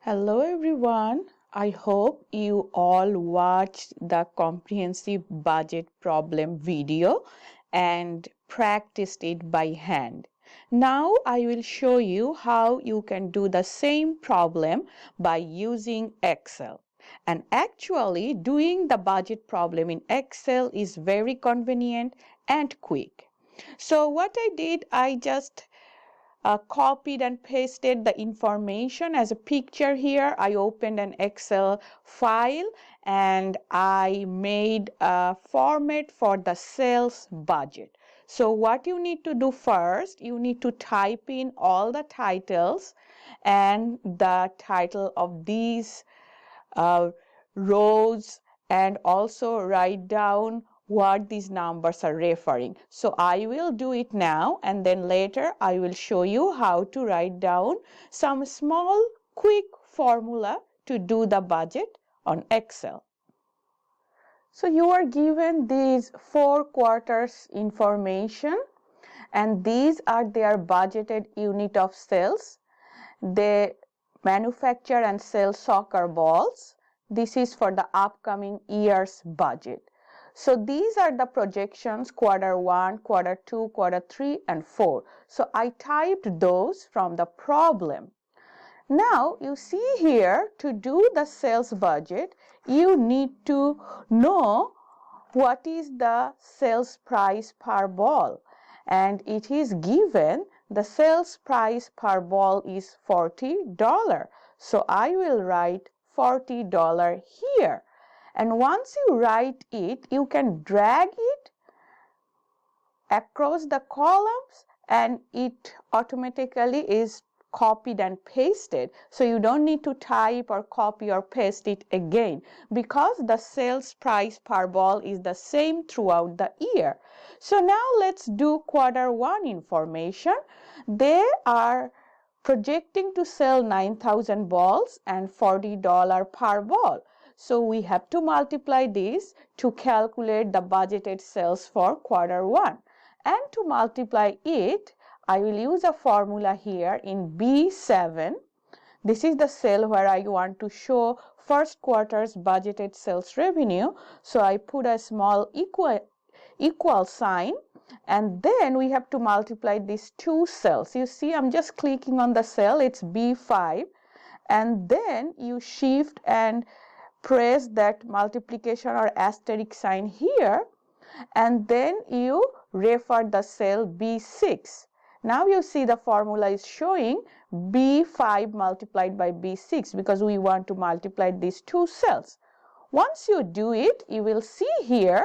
Hello everyone. I hope you all watched the comprehensive budget problem video and practiced it by hand. Now I will show you how you can do the same problem by using Excel. And actually doing the budget problem in Excel is very convenient and quick. So what I did, I just copied and pasted the information as a picture here. I opened an Excel file and I made a format for the sales budget. So what you need to do first, you need to type in all the titles and the title of these rows, and also write down what these numbers are referring. So I will do it now, and then later I will show you how to write down some small quick formula to do the budget on Excel. So you are given these 4 quarters information, and these are their budgeted unit of sales. They manufacture and sell soccer balls. This is for the upcoming year's budget. So these are the projections, quarter 1, quarter 2, quarter 3, and 4. So I typed those from the problem. Now you see here, to do the sales budget, you need to know what is the sales price per ball, and it is given the sales price per ball is $40. So I will write $40 here, and once you write it, you can drag it across the columns and it automatically is copied and pasted. So you don't need to type or copy or paste it again, because the sales price per ball is the same throughout the year. So now let's do quarter 1 information. They are projecting to sell 9,000 balls and $40 per ball. So we have to multiply this to calculate the budgeted sales for quarter 1. And to multiply it, I will use a formula here in B7. This is the cell where I want to show first quarter's budgeted sales revenue. So I put a small equal sign, and then we have to multiply these two cells. You see, I'm just clicking on the cell, it's B5, and then you shift and press that multiplication or asterisk sign here, and then you refer the cell B6. Now you see the formula is showing B5 multiplied by B6 because we want to multiply these two cells. Once you do it, you will see here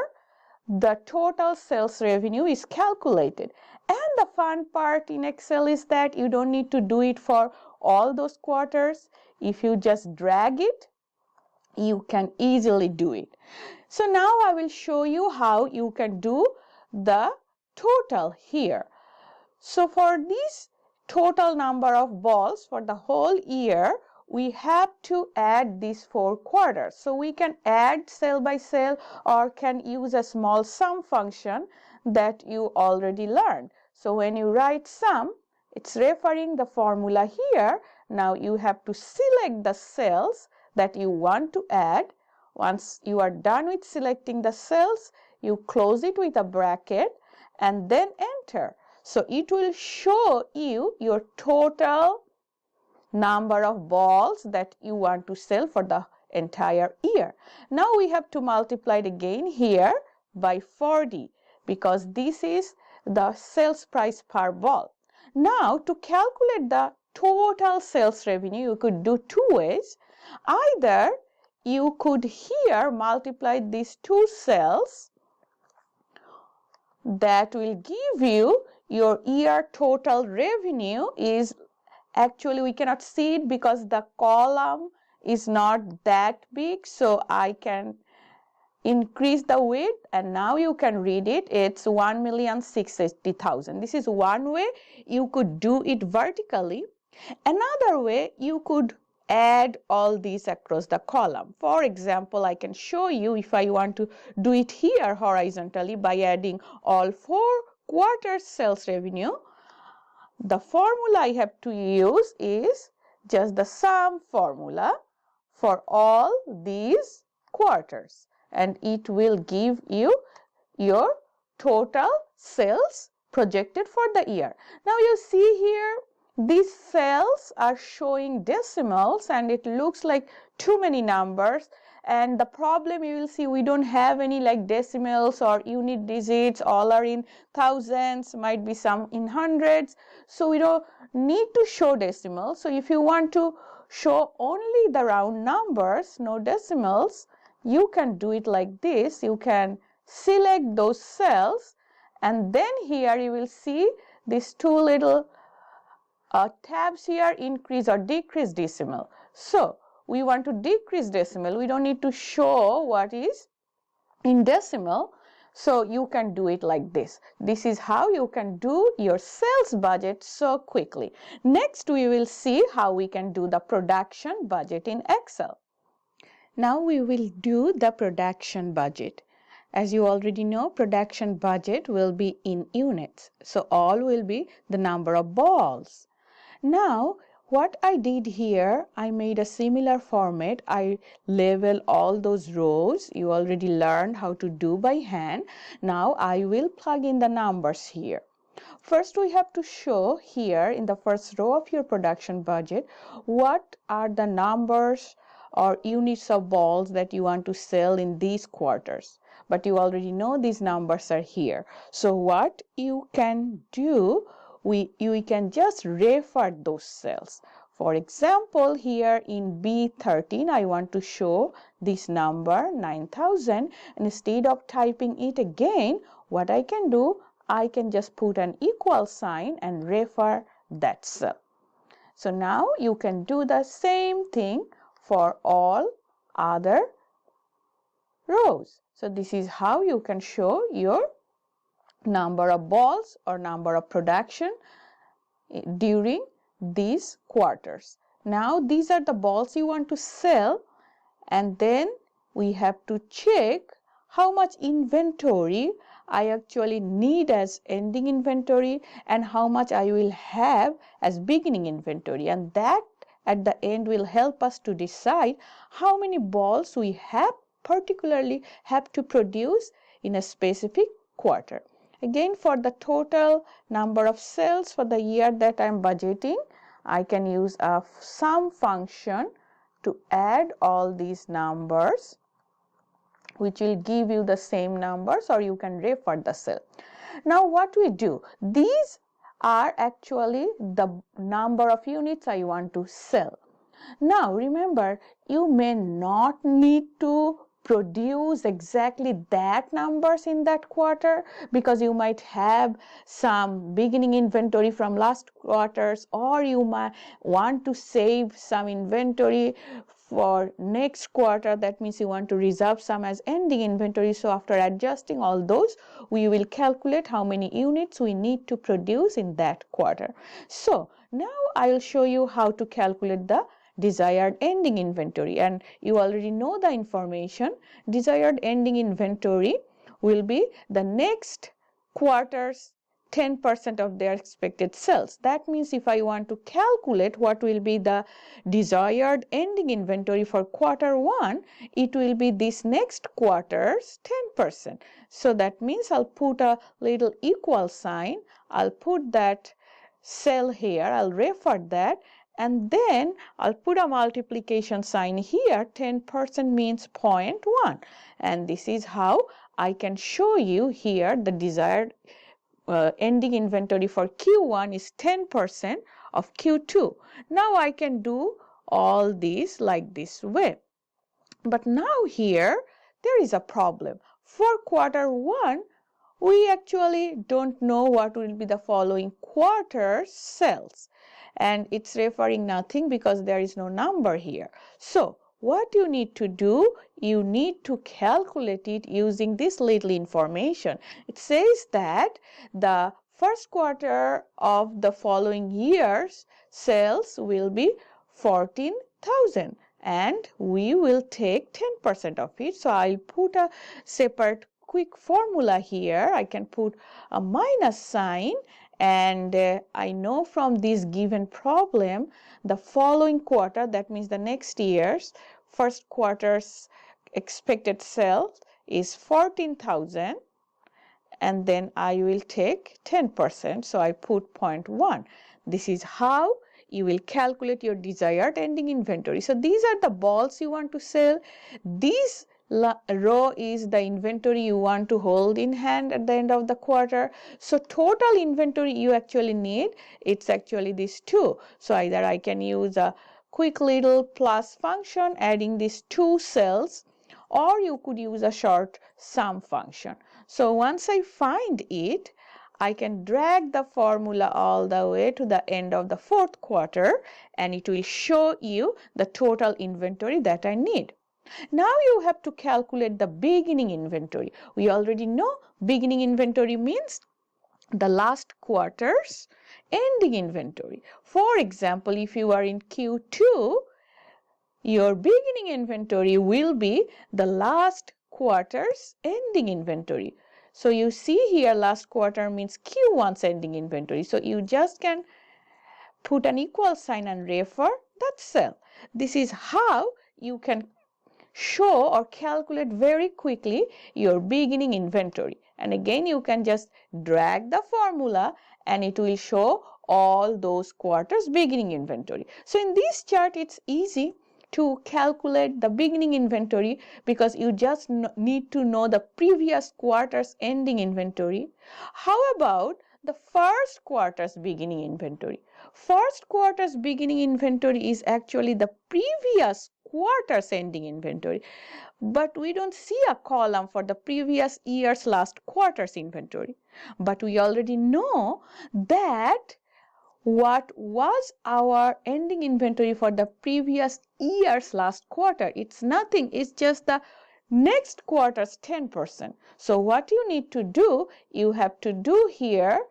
the total sales revenue is calculated. And the fun part in Excel is that you don't need to do it for all those quarters. If you just drag it, you can easily do it. So now I will show you how you can do the total here. So for this total number of balls for the whole year, we have to add these 4 quarters. So we can add cell by cell or can use a small sum function that you already learned. So when you write sum, it's referring the formula here. Now you have to select the cells that you want to add. Once you are done with selecting the cells, you close it with a bracket and then enter. So it will show you your total number of balls that you want to sell for the entire year. Now we have to multiply it again here by 40 because this is the sales price per ball. Now to calculate the total sales revenue, you could do 2 ways. Either you could here multiply these 2 cells, that will give you your year total revenue is, actually we cannot see it because the column is not that big, so I can increase the width and now you can read it. It's 1,680,000. This is one way you could do it vertically. Another way, you could add all these across the column. For example, I can show you if I want to do it here horizontally by adding all 4 quarters sales revenue. The formula I have to use is just the sum formula for all these quarters, and it will give you your total sales projected for the year. Now you see here, these cells are showing decimals and it looks like too many numbers, and the problem you will see, we don't have any like decimals or unit digits, all are in thousands, might be some in hundreds, so we don't need to show decimals. So if you want to show only the round numbers, no decimals, you can do it like this. You can select those cells, and then here you will see these two little tabs here, increase or decrease decimal. So we want to decrease decimal, we don't need to show what is in decimal, so you can do it like this. This is how you can do your sales budget so quickly. Next we will see how we can do the production budget in Excel. Now we will do the production budget. As you already know, production budget will be in units. So all will be the number of balls. Now what I did here, I made a similar format. I label all those rows. You already learned how to do by hand. Now I will plug in the numbers here. First, we have to show here in the first row of your production budget, what are the numbers or units of balls that you want to sell in these quarters. But you already know these numbers are here. So what you can do, you can just refer those cells. For example, here in B13, I want to show this number 9,000. Instead of typing it again, what I can do, I can just put an equal sign and refer that cell. So now you can do the same thing for all other rows. So this is how you can show your number of balls or number of production during these quarters. Now these are the balls you want to sell, and then we have to check how much inventory I actually need as ending inventory and how much I will have as beginning inventory, and that at the end will help us to decide how many balls we have particularly have to produce in a specific quarter. Again, for the total number of sales for the year that I am budgeting, I can use a sum function to add all these numbers, which will give you the same numbers, or you can refer the cell. Now what we do, these are actually the number of units I want to sell. Now remember, you may not need to produce exactly that numbers in that quarter, because you might have some beginning inventory from last quarters, or you might want to save some inventory for next quarter. That means you want to reserve some as ending inventory. So after adjusting all those, we will calculate how many units we need to produce in that quarter. So now I will show you how to calculate the desired ending inventory, and you already know the information. Desired ending inventory will be the next quarter's 10% of their expected sales. That means if I want to calculate what will be the desired ending inventory for quarter 1, it will be this next quarter's 10%. So that means I'll put a little equal sign, I'll put that cell here, I'll refer that, and then I'll put a multiplication sign here. 10% means 0.1, and this is how I can show you here the desired ending inventory for Q1 is 10% of Q2. Now I can do all these like this way. But now here there is a problem. For quarter 1, we actually don't know what will be the following quarter's sales, and it's referring nothing because there is no number here. So what you need to do, you need to calculate it using this little information. It says that the first quarter of the following year's sales will be 14,000, and we will take 10% of it. So I'll put a separate quick formula here. I can put a minus sign, And I know from this given problem, the following quarter, that means the next year's first quarter's expected sales is 14,000, and then I will take 10%, so I put 0.1. This is how you will calculate your desired ending inventory. So these are the balls you want to sell. This row is the inventory you want to hold in hand at the end of the quarter. So total inventory you actually need, it's actually these two. So either I can use a quick little plus function adding these two cells, or you could use a short sum function. So once I find it, I can drag the formula all the way to the end of the fourth quarter, and it will show you the total inventory that I need. Now you have to calculate the beginning inventory. We already know beginning inventory means the last quarter's ending inventory. For example, if you are in Q2, your beginning inventory will be the last quarter's ending inventory. So you see here last quarter means Q1's ending inventory. So you just can put an equal sign and refer that cell. This is how you can show or calculate very quickly your beginning inventory. And again, you can just drag the formula and it will show all those quarters beginning inventory. So in this chart, it's easy to calculate the beginning inventory because you just need to know the previous quarter's ending inventory. How about the first quarter's beginning inventory? First quarter's beginning inventory is actually the previous quarter's ending inventory, but we don't see a column for the previous year's last quarter's inventory. But we already know that what was our ending inventory for the previous year's last quarter. It's nothing, it's just the next quarter's 10%. So what you need to do, you have to do here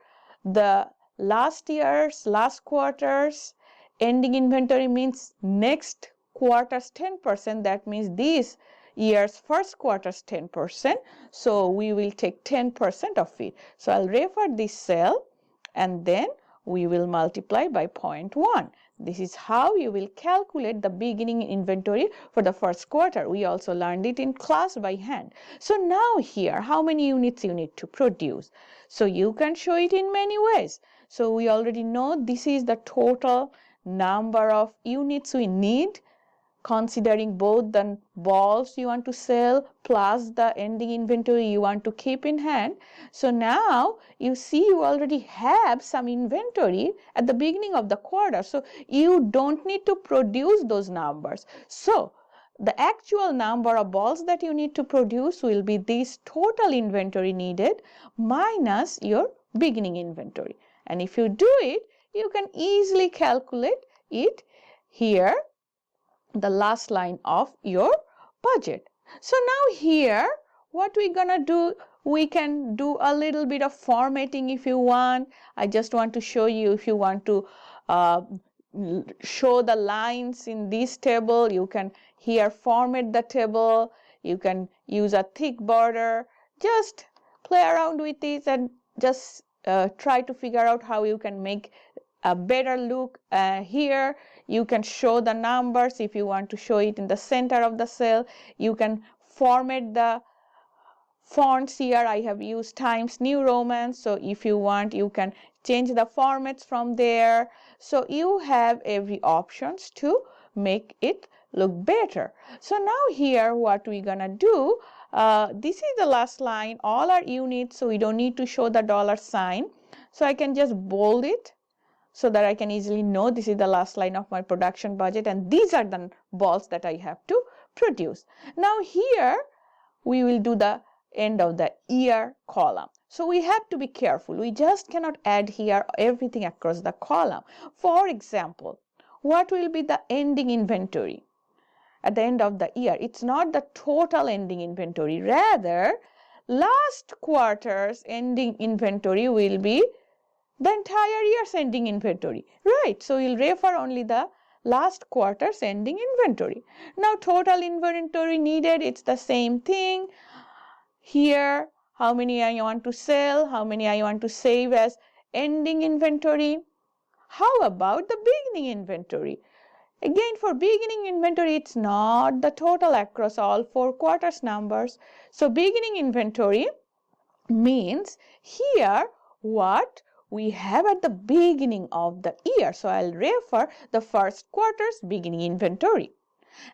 the last year's last quarter's ending inventory means next quarter's 10%. That means this year's first quarter's 10%. So we will take 10% of it. So I'll refer this cell and then we will multiply by 0.1. This is how you will calculate the beginning inventory for the first quarter. We also learned it in class by hand. So now here, how many units you need to produce? So you can show it in many ways. So we already know this is the total number of units we need, considering both the balls you want to sell plus the ending inventory you want to keep in hand. So now you see you already have some inventory at the beginning of the quarter. So you don't need to produce those numbers. So the actual number of balls that you need to produce will be this total inventory needed minus your beginning inventory. And if you do it, you can easily calculate it here, the last line of your budget. So now here, what we're gonna do, we can do a little bit of formatting if you want. I just want to show you, if you want to show the lines in this table, you can here format the table. You can use a thick border. Just play around with this and just try to figure out how you can make a better look. Here you can show the numbers. If you want to show it in the center of the cell, you can format the fonts. Here I have used Times New Roman, so if you want you can change the formats from there. So you have every options to make it look better. So now here what we're gonna do, this is the last line, all are units, so we don't need to show the dollar sign. So I can just bold it so that I can easily know this is the last line of my production budget and these are the balls that I have to produce. Now here we will do the end of the year column. So we have to be careful. We just cannot add here everything across the column. For example, what will be the ending inventory at the end of the year? It's not the total ending inventory. Rather, last quarter's ending inventory will be the entire year's ending inventory, right? So we'll refer only the last quarter's ending inventory. Now total inventory needed, it's the same thing. Here, how many I want to sell, how many I want to save as ending inventory? How about the beginning inventory? Again, for beginning inventory, it's not the total across all 4 quarters numbers. So beginning inventory means here what we have at the beginning of the year. So I'll refer the first quarter's beginning inventory.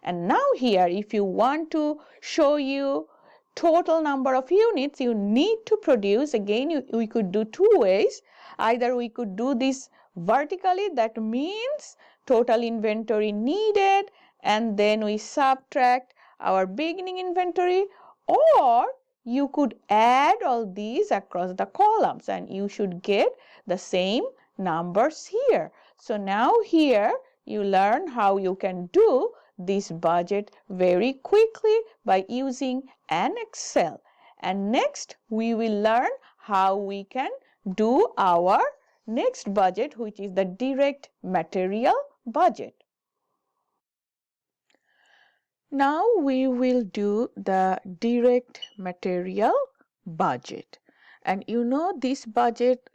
And now here, if you want to show you total number of units you need to produce, again, we could do 2 ways. Either we could do this vertically, that means total inventory needed, and then we subtract our beginning inventory, or you could add all these across the columns and you should get the same numbers here. So now here you learn how you can do this budget very quickly by using an Excel. And next we will learn how we can do our next budget, which is the direct material budget. Now we will do the direct material budget. And you know this budget,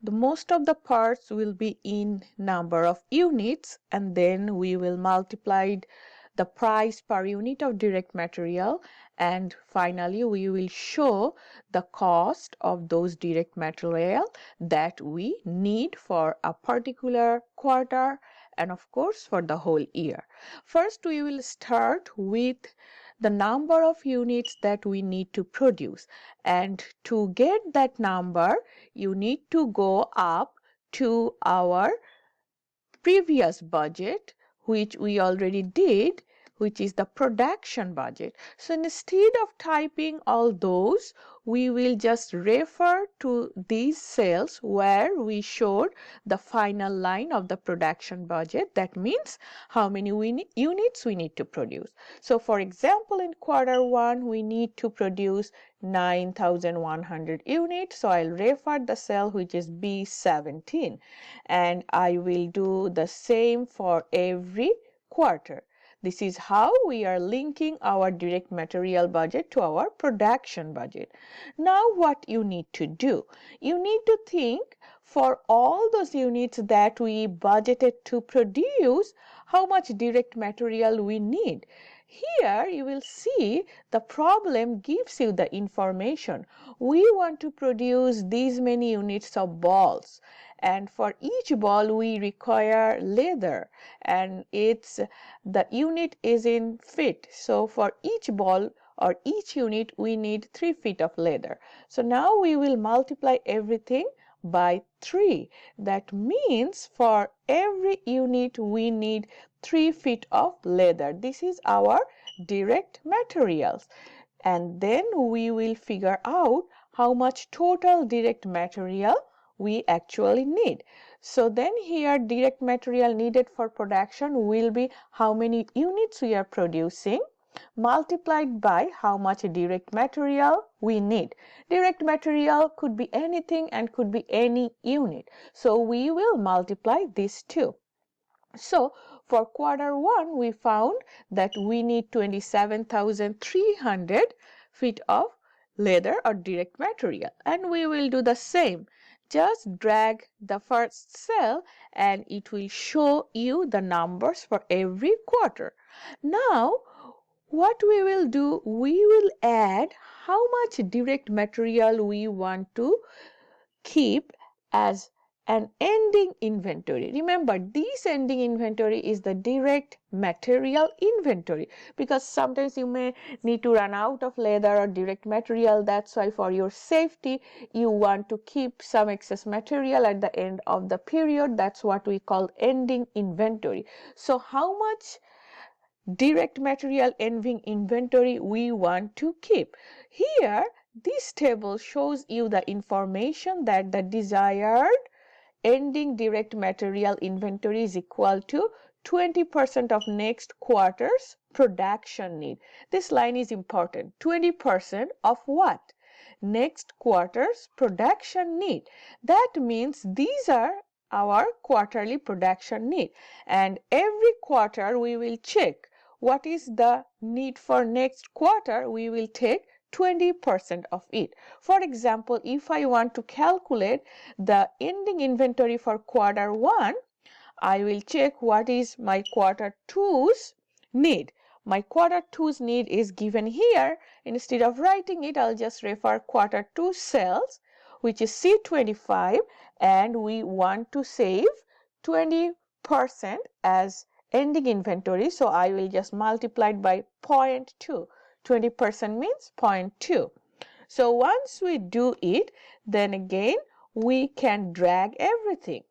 the most of the parts will be in number of units, and then we will multiply the price per unit of direct material, and finally we will show the cost of those direct material that we need for a particular quarter and of course for the whole year. First we will start with the number of units that we need to produce, and to get that number you need to go up to our previous budget, which we already did, which is the production budget. So instead of typing all those, we will just refer to these cells where we showed the final line of the production budget. That means how many units we need to produce. So for example, in quarter 1, we need to produce 9,100 units. So I'll refer the cell which is B17, and I will do the same for every quarter. This is how we are linking our direct material budget to our production budget. Now what you need to do? You need to think for all those units that we budgeted to produce, how much direct material we need. Here you will see the problem gives you the information. We want to produce these many units of balls, and for each ball we require leather, and the unit is in feet. So for each ball or each unit we need 3 feet of leather. So now we will multiply everything by 3. That means for every unit we need 3 feet of leather. This is our direct materials. And then we will figure out how much total direct material we actually need. So then here direct material needed for production will be how many units we are producing multiplied by how much direct material we need. Direct material could be anything and could be any unit. So we will multiply these two. So for quarter 1, we found that we need 27,300 feet of leather or direct material, and we will do the same. Just drag the first cell and it will show you the numbers for every quarter. Now what we will do, we will add how much direct material we want to keep as an ending inventory. Remember, this ending inventory is the direct material inventory, because sometimes you may need to run out of leather or direct material. That's why for your safety you want to keep some excess material at the end of the period. That's what we call ending inventory. So how much direct material ending inventory we want to keep? Here this table shows you the information that the desired ending direct material inventory is equal to 20% of next quarter's production need. This line is important. 20% of what? Next quarter's production need. That means these are our quarterly production need, and every quarter we will check what is the need for next quarter. We will take 20% of it. For example, if I want to calculate the ending inventory for quarter 1, I will check what is my quarter 2's need. My quarter 2's need is given here. Instead of writing it, I'll just refer quarter 2 sales, which is C25, and we want to save 20% as ending inventory. So I will just multiply it by 0.2. 20% means 0.2. So once we do it, then again we can drag everything.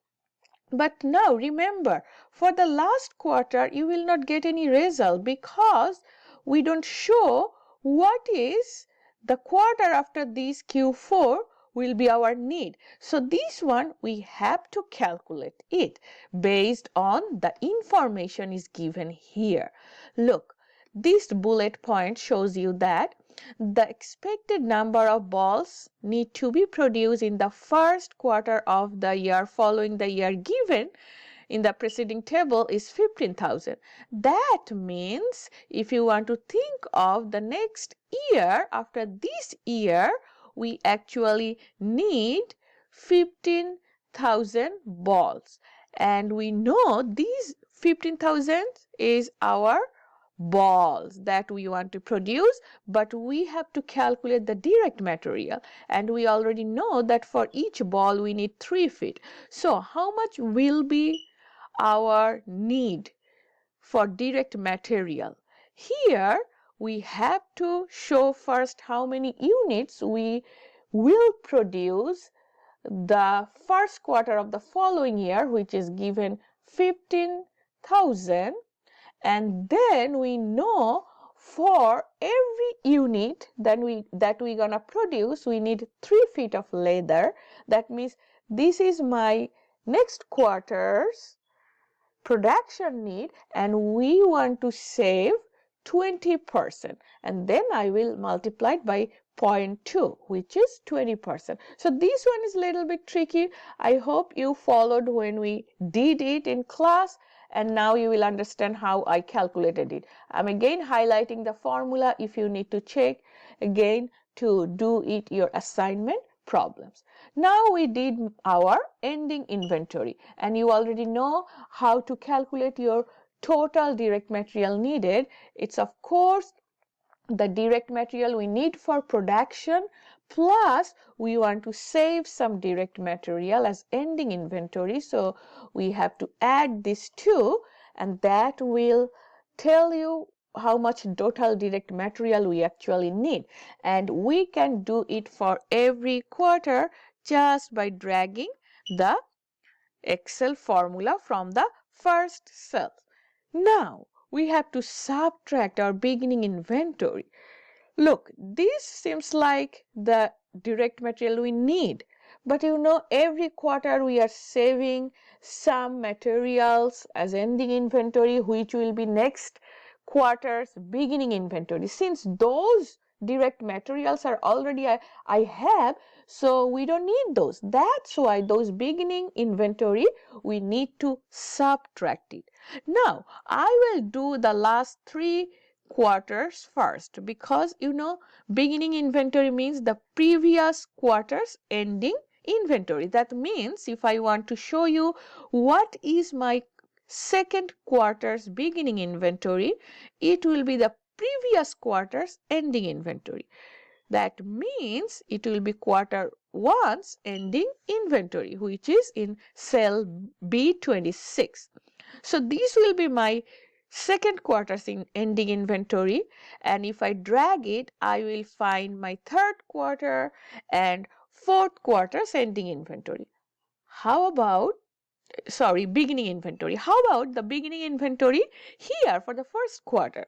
But now remember, for the last quarter, you will not get any result because we don't show what is the quarter after this Q4 will be our need. So this one we have to calculate it based on the information is given here. Look, this bullet point shows you that the expected number of balls need to be produced in the first quarter of the year following the year given in the preceding table is 15,000. That means if you want to think of the next year after this year, we actually need 15,000 balls. And we know these 15,000 is our balls that we want to produce, but we have to calculate the direct material, and we already know that for each ball we need 3 feet. So how much will be our need for direct material? Here we have to show first how many units we will produce the first quarter of the following year, which is given 15,000. And then we know for every unit that we're gonna produce, we need 3 feet of leather. That means this is my next quarter's production need, and we want to save 20%. And then I will multiply it by 0.2, which is 20%. So this one is a little bit tricky. I hope you followed when we did it in class, and now you will understand how I calculated it. I'm again highlighting the formula if you need to check again to do it your assignment problems. Now we did our ending inventory, and you already know how to calculate your total direct material needed. It's of course the direct material we need for production, plus we want to save some direct material as ending inventory. So we have to add these two, and that will tell you how much total direct material we actually need. And we can do it for every quarter just by dragging the Excel formula from the first cell. Now we have to subtract our beginning inventory. Look, this seems like the direct material we need, but you know every quarter we are saving some materials as ending inventory, which will be next quarter's beginning inventory. Since those direct materials are already I have, so we don't need those. That's why those beginning inventory we need to subtract it. Now I will do the last 3 quarters first, because you know beginning inventory means the previous quarter's ending inventory. That means if I want to show you what is my second quarter's beginning inventory, it will be the previous quarter's ending inventory. That means it will be quarter 1's ending inventory, which is in cell B26. So this will be my second quarter's ending inventory, and if I drag it, I will find my third quarter and fourth quarter's ending inventory. How about beginning inventory. How about the beginning inventory here for the first quarter?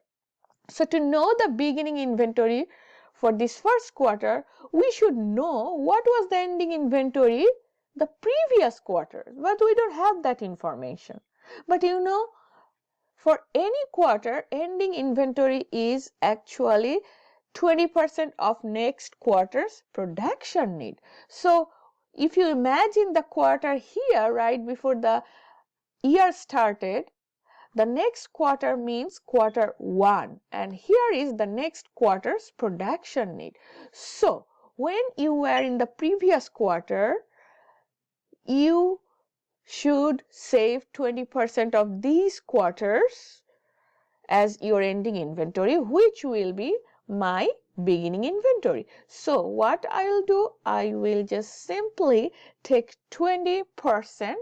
So to know the beginning inventory for this first quarter, we should know what was the ending inventory the previous quarter, but we don't have that information. But you know, for any quarter, ending inventory is actually 20% of next quarter's production need. So if you imagine the quarter here right before the year started, the next quarter means quarter 1, and here is the next quarter's production need. So when you were in the previous quarter, you should save 20% of these quarters as your ending inventory, which will be my beginning inventory. So what I will do, I will just simply take 20%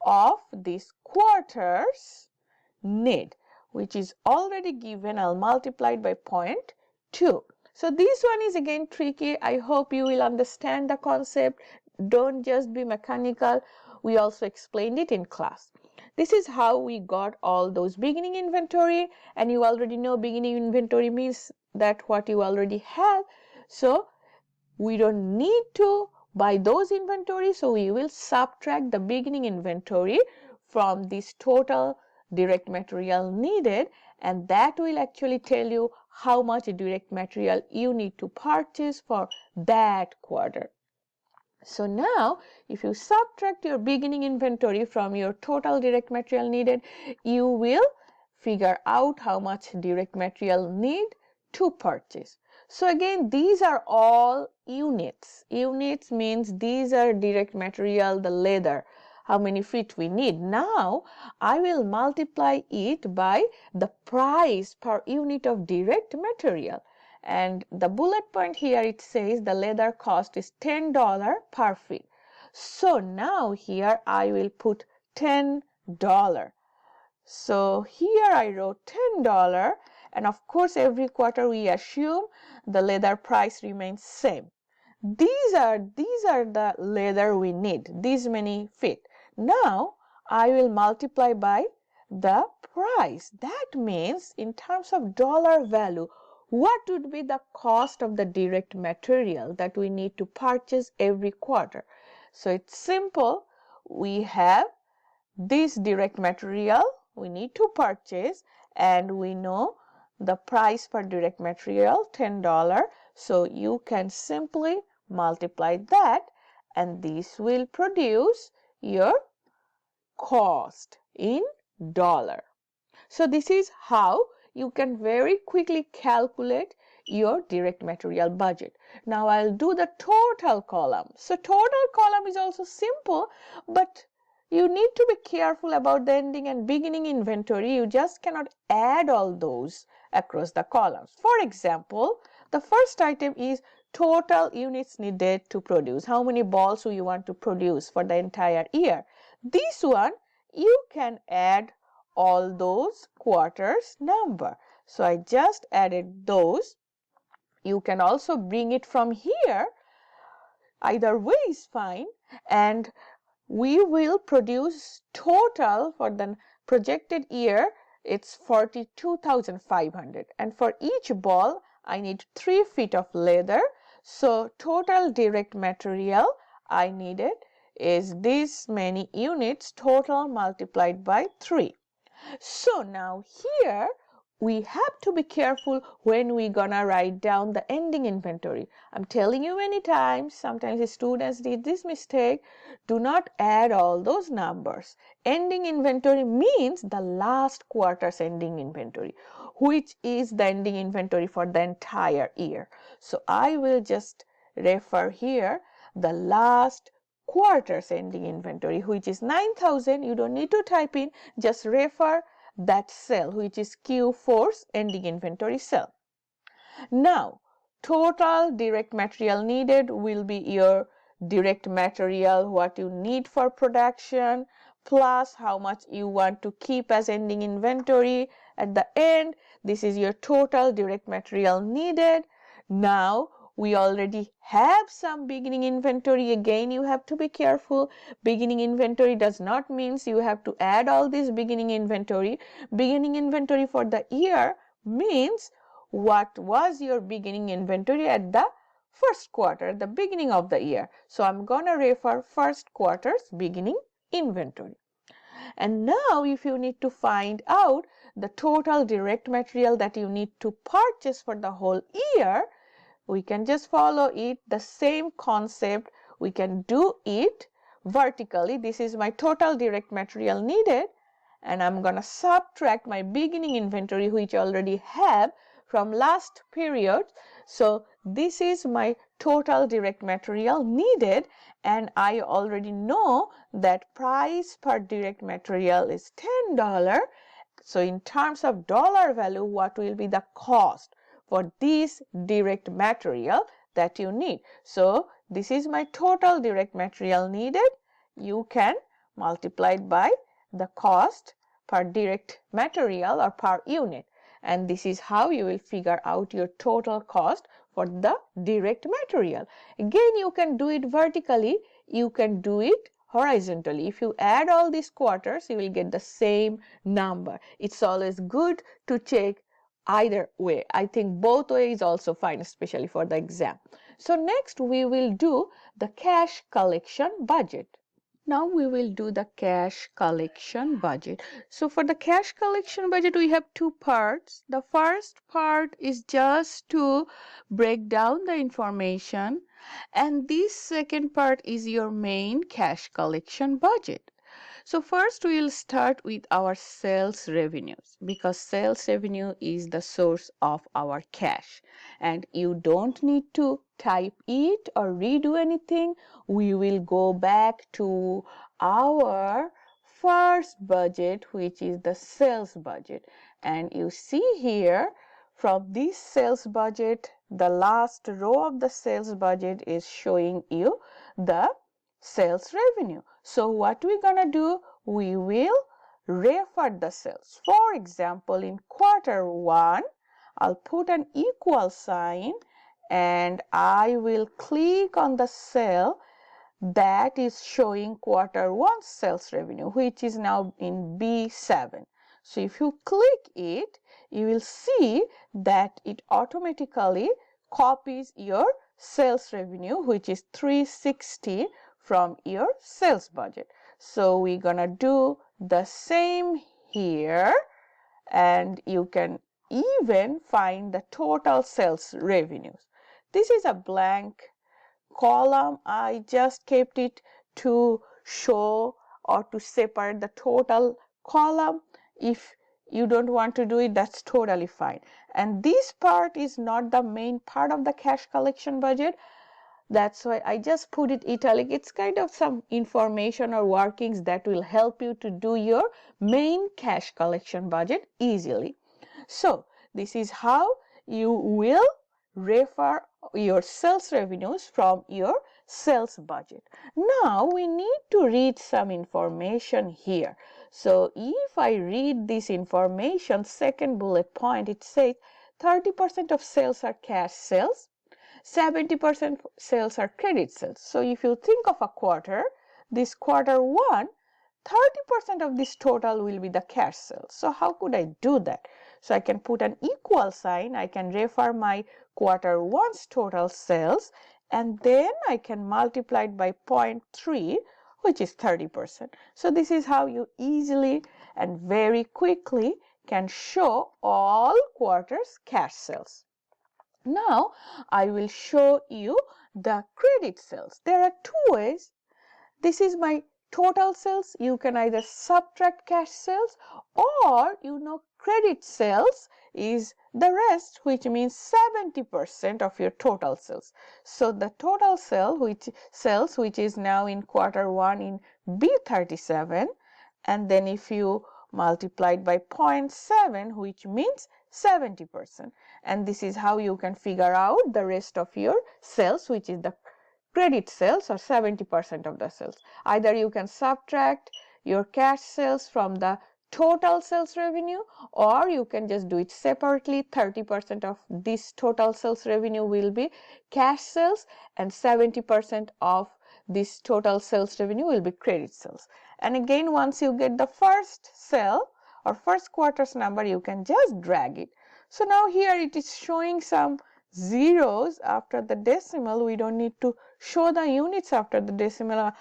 of this quarter's need, which is already given. I'll multiply it by 0.2. So this one is again tricky. I hope you will understand the concept. Don't just be mechanical. We also explained it in class. This is how we got all those beginning inventory, and you already know beginning inventory means that what you already have. So we don't need to buy those inventories, so we will subtract the beginning inventory from this total direct material needed, and that will actually tell you how much direct material you need to purchase for that quarter. So now if you subtract your beginning inventory from your total direct material needed, you will figure out how much direct material need to purchase. So again, these are all units. Units means these are direct material, the leather, how many feet we need. Now I will multiply it by the price per unit of direct material. And the bullet point here, it says the leather cost is $10 per feet. So now here I will put $10. So here I wrote $10, and of course every quarter we assume the leather price remains same. These are the leather we need, these many feet. Now I will multiply by the price. That means in terms of dollar value, what would be the cost of the direct material that we need to purchase every quarter? So it's simple. We have this direct material we need to purchase, and we know the price per direct material, $10. So you can simply multiply that, and this will produce your cost in dollar. So this is how you can very quickly calculate your direct material budget. Now I'll do the total column. So total column is also simple, but you need to be careful about the ending and beginning inventory. You just cannot add all those across the columns. For example, the first item is total units needed to produce. How many balls we want to produce for the entire year. This one, you can add all those quarters number. So I just added those. You can also bring it from here. Either way is fine. And we will produce total for the projected year. It's 42,500. And for each ball, I need 3 feet of leather. So total direct material I needed is this many units, total multiplied by 3. So now here we have to be careful when we gonna write down the ending inventory. I'm telling you many times, sometimes students did this mistake. Do not add all those numbers. Ending inventory means the last quarter's ending inventory, which is the ending inventory for the entire year. So I will just refer here the last quarter's ending inventory, which is 9,000. You don't need to type in, just refer that cell, which is Q4's ending inventory cell. Now total direct material needed will be your direct material, what you need for production, plus how much you want to keep as ending inventory at the end. This is your total direct material needed. Now we already have some beginning inventory. Again, you have to be careful. Beginning inventory does not mean you have to add all this beginning inventory. Beginning inventory for the year means what was your beginning inventory at the first quarter, the beginning of the year. So I'm gonna refer first quarter's beginning inventory. And now if you need to find out the total direct material that you need to purchase for the whole year, we can just follow it, the same concept. We can do it vertically. This is my total direct material needed, and I'm going to subtract my beginning inventory, which I already have from last period. So this is my total direct material needed, and I already know that price per direct material is $10. So in terms of dollar value, what will be the cost for this direct material that you need? So this is my total direct material needed. You can multiply it by the cost per direct material or per unit, and this is how you will figure out your total cost for the direct material. Again, you can do it vertically, you can do it horizontally. If you add all these quarters, you will get the same number. It's always good to check either way. I think both ways is also fine, especially for the exam. So next we will do the cash collection budget. Now we will do the cash collection budget. So for the cash collection budget, we have two parts. The first part is just to break down the information, and this second part is your main cash collection budget. So first we will start with our sales revenues, because sales revenue is the source of our cash, and you don't need to type it or redo anything. We will go back to our first budget, which is the sales budget, and you see here from this sales budget, the last row of the sales budget is showing you the sales revenue. So what we're gonna do, we will refer the sales. For example, in quarter 1, I'll put an equal sign and I will click on the cell that is showing quarter 1 sales revenue, which is now in B7. So if you click it, you will see that it automatically copies your sales revenue, which is 360, from your sales budget. So we're gonna do the same here, and you can even find the total sales revenues. This is a blank column. I just kept it to show or to separate the total column. If you don't want to do it, that's totally fine. And this part is not the main part of the cash collection budget. That's why I just put it italic. It's kind of some information or workings that will help you to do your main cash collection budget easily. So this is how you will refer your sales revenues from your sales budget. Now we need to read some information here. So if I read this information, second bullet point, it says 30% of sales are cash sales, 70% sales are credit sales. So if you think of a quarter, this quarter 1, 30% of this total will be the cash sales. So how could I do that? So I can put an equal sign, I can refer my quarter 1's total sales, and then I can multiply it by 0.3, which is 30%. So this is how you easily and very quickly can show all quarters cash sales. Now I will show you the credit sales. There are two ways. This is my total sales. You can either subtract cash sales, or credit sales is the rest, which means 70% of your total sales. So the total sales which is now in quarter 1 in B37, and then if you multiply it by 0.7, which means 70%, and this is how you can figure out the rest of your sales, which is the credit sales, or 70% of the sales. Either you can subtract your cash sales from the total sales revenue, or you can just do it separately. 30% of this total sales revenue will be cash sales, and 70% of this total sales revenue will be credit sales. And again, once you get the first cell or first quarter's number, you can just drag it. So now here it is showing some zeros after the decimal. We don't need to show the units after the decimal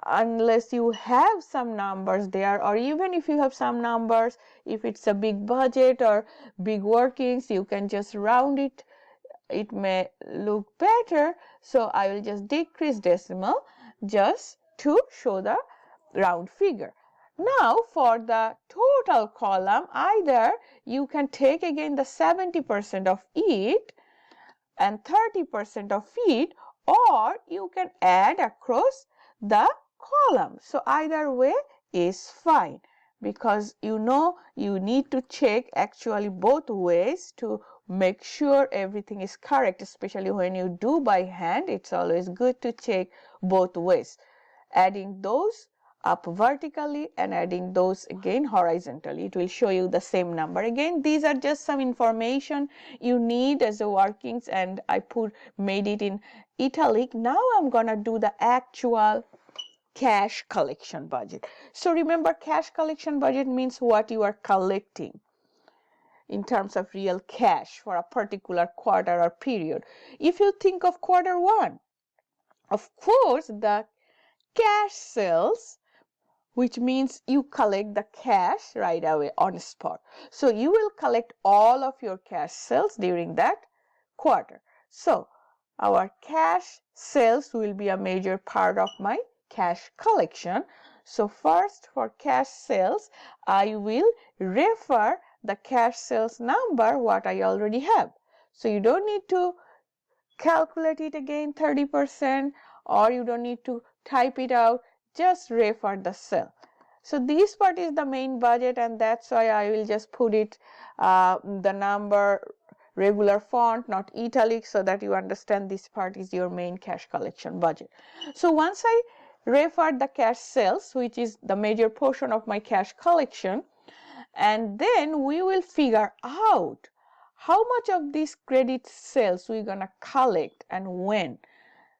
unless you have some numbers there, or even if you have some numbers, if it's a big budget or big workings, you can just round it. It may look better. So I will just decrease decimal just to show the round figure. Now for the total column, either you can take again the 70% of it and 30% of it, or you can add across the column. So either way is fine, because you know you need to check actually both ways to make sure everything is correct, especially when you do by hand. It's always good to check both ways, adding those up vertically and adding those again horizontally. It will show you the same number. Again, these are just some information you need as a workings, and I made it in italic. Now I'm gonna do the actual cash collection budget. So remember, cash collection budget means what you are collecting in terms of real cash for a particular quarter or period. If you think of quarter one, of course the cash sales, which means you collect the cash right away on spot. So you will collect all of your cash sales during that quarter. So our cash sales will be a major part of my cash collection. So first, for cash sales, I will refer the cash sales number what I already have. So you don't need to calculate it again 30%, or you don't need to type it out, just refer the cell. So this part is the main budget, and that's why I will just put it the number regular font, not italic, so that you understand this part is your main cash collection budget. So once I refer the cash sales, which is the major portion of my cash collection, and then we will figure out how much of these credit sales we're gonna collect and when.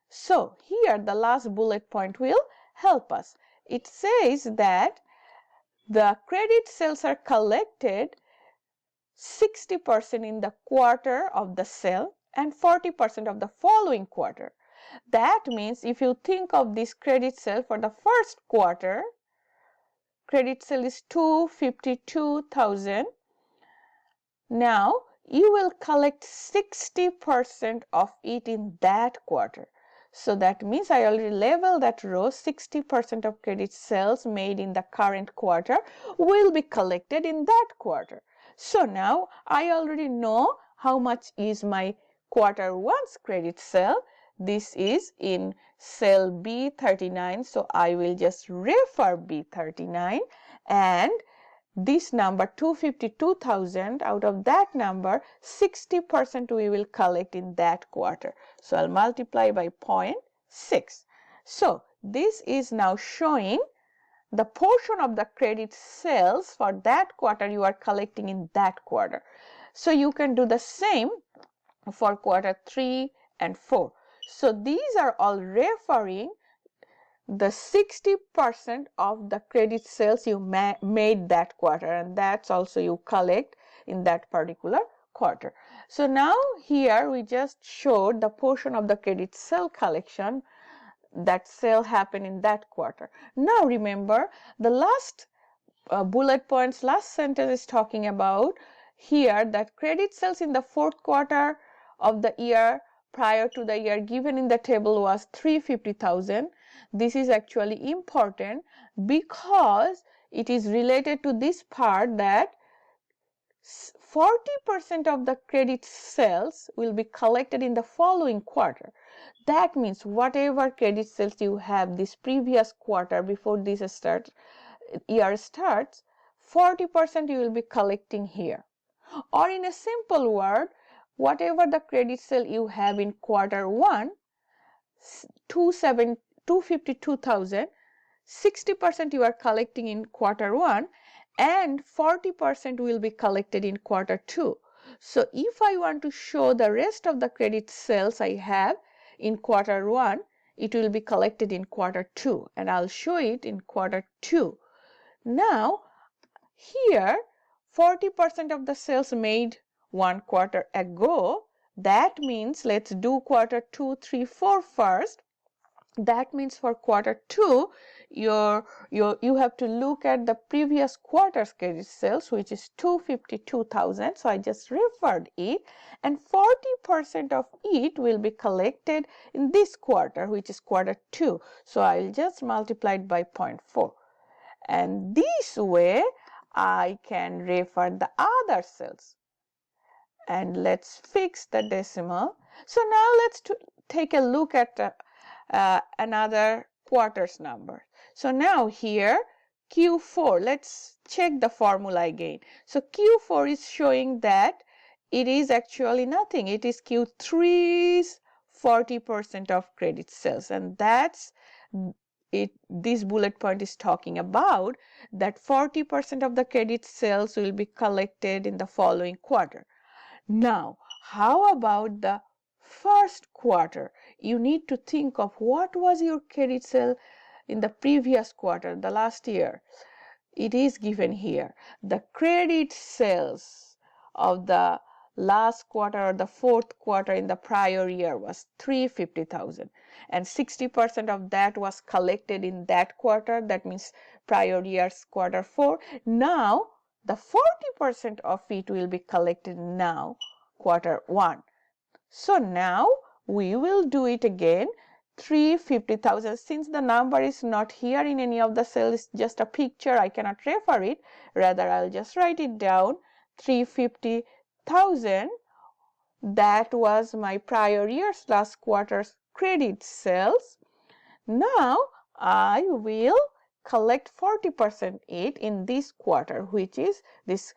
So here the last bullet point will help us. It says that the credit sales are collected 60% in the quarter of the sale and 40% of the following quarter. That means if you think of this credit sale for the first quarter, credit sale is 252,000. Now you will collect 60% of it in that quarter. So that means I already labeled that row. 60% of credit sales made in the current quarter will be collected in that quarter. So now I already know how much is my quarter one's credit sale. This is in cell B39. So I will just refer B39, and this number 252,000, out of that number 60% we will collect in that quarter. So I'll multiply by 0.6. So this is now showing the portion of the credit sales for that quarter you are collecting in that quarter. So you can do the same for quarter 3 and 4. So these are all referring the 60% of the credit sales you made that quarter, and that's also you collect in that particular quarter. So now here we just showed the portion of the credit sale collection that sale happened in that quarter. Now remember, the last bullet points, last sentence is talking about here that credit sales in the fourth quarter of the year prior to the year given in the table was 350,000. This is actually important because it is related to this part that 40% of the credit sales will be collected in the following quarter. That means whatever credit sales you have this previous quarter before this year starts, 40% you will be collecting here. Or in a simple word, whatever the credit sale you have in quarter one, 252,000, 60% you are collecting in quarter one, and 40% will be collected in quarter two. So if I want to show the rest of the credit sales I have in quarter one, it will be collected in quarter two, and I'll show it in quarter two. Now here 40% of the sales made one quarter ago. That means let's do quarter 2, 3, 4 first. That means for quarter 2 you have to look at the previous quarter's credit sales, which is 252,000. So I just referred it, and 40% of it will be collected in this quarter, which is quarter 2. So I'll just multiply it by 0.4. And this way, I can refer the other cells. And let's fix the decimal. So now let's take a look at another quarters number. So now here Q4, let's check the formula again. So Q4 is showing that it is actually nothing. It is Q3's 40% of credit sales, and that's it. This bullet point is talking about that 40% of the credit sales will be collected in the following quarter. Now, how about the first quarter? You need to think of what was your credit sale in the previous quarter, the last year. It is given here. The credit sales of the last quarter or the fourth quarter in the prior year was 350,000, and 60% of that was collected in that quarter. That means prior year's quarter 4. Now the 40% of it will be collected now, quarter 1. So now we will do it again. 350,000. Since the number is not here in any of the cells, just a picture, I cannot refer it. Rather, I'll just write it down. 350,000. That was my prior year's last quarter's credit sales. Now I will collect 40% it in this quarter, which is this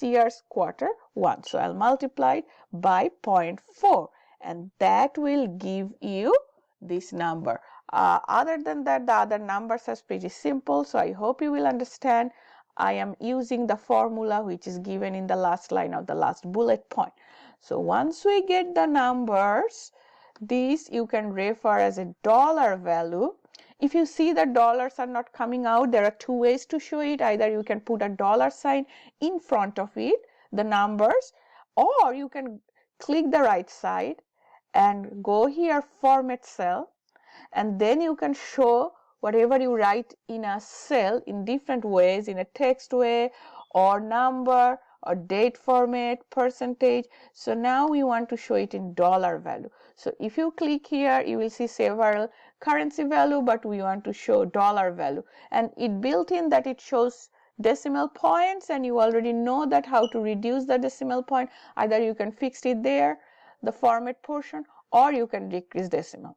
year's quarter 1. So I'll multiply it by 0.4, and that will give you this number. Other than that, the other numbers are pretty simple, so I hope you will understand. I am using the formula which is given in the last line of the last bullet point. So once we get the numbers, these you can refer as a dollar value. If you see the dollars are not coming out, there are two ways to show it. Either you can put a dollar sign in front of it, the numbers, or you can click the right side and go here, format cell, and then you can show whatever you write in a cell in different ways, in a text way or number or date format, percentage. So now we want to show it in dollar value. So if you click here, you will see several currency value, but we want to show dollar value, and it built in that it shows decimal points, and you already know that how to reduce the decimal point. Either you can fix it there, the format portion, or you can decrease decimal.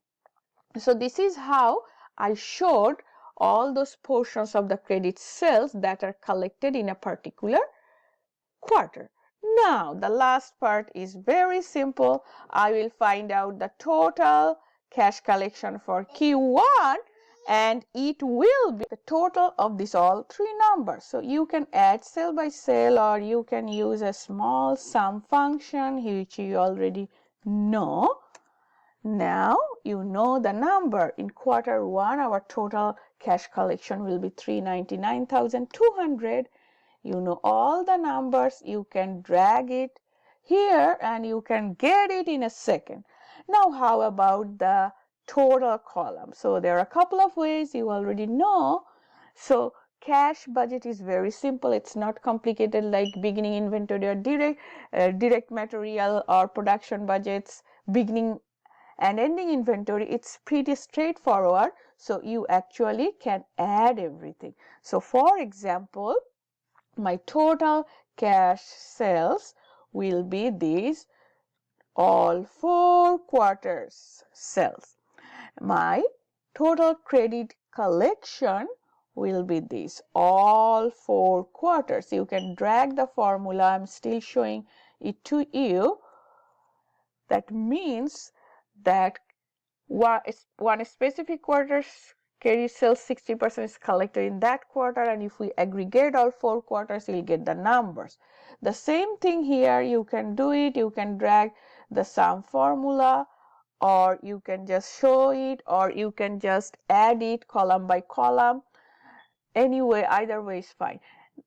So this is how I showed all those portions of the credit sales that are collected in a particular quarter. Now the last part is very simple. I will find out the total cash collection for Q1, and it will be the total of these all three numbers. So you can add cell by cell, or you can use a small sum function which you already know. Now you know the number. In quarter 1, our total cash collection will be 399,200. You know all the numbers. You can drag it here and you can get it in a second. Now how about the total column? So there are a couple of ways you already know. So cash budget is very simple. It's not complicated like beginning inventory or direct material or production budgets, beginning and ending inventory. It's pretty straightforward. So you actually can add everything. So for example, my total cash sales will be these all 4 quarters sales. My total credit collection will be this all 4 quarters. You can drag the formula. I'm still showing it to you. That means that one specific quarter's credit sales 60% is collected in that quarter, and if we aggregate all 4 quarters, you'll get the numbers. The same thing here, you can do it. You can drag the sum formula, or you can just show it, or you can just add it column by column. Anyway, either way is fine.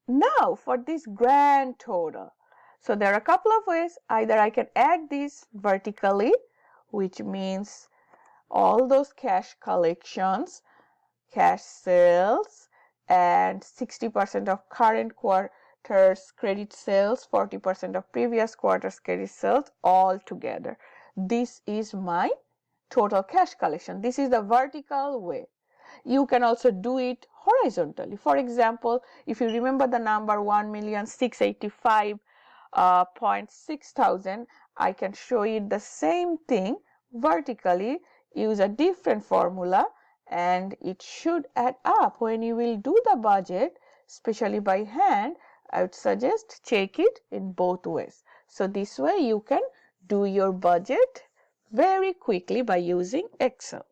Now for this grand total, so there are a couple of ways. Either I can add this vertically, which means all those cash collections, cash sales, and 60% of current quarter's credit sales, 40% of previous quarter's credit sales, all together. This is my total cash collection. This is the vertical way. You can also do it horizontally. For example, if you remember the number 1,685,600, I can show you the same thing vertically, use a different formula, and it should add up. When you will do the budget, especially by hand, I would suggest check it in both ways. So this way you can do your budget very quickly by using Excel.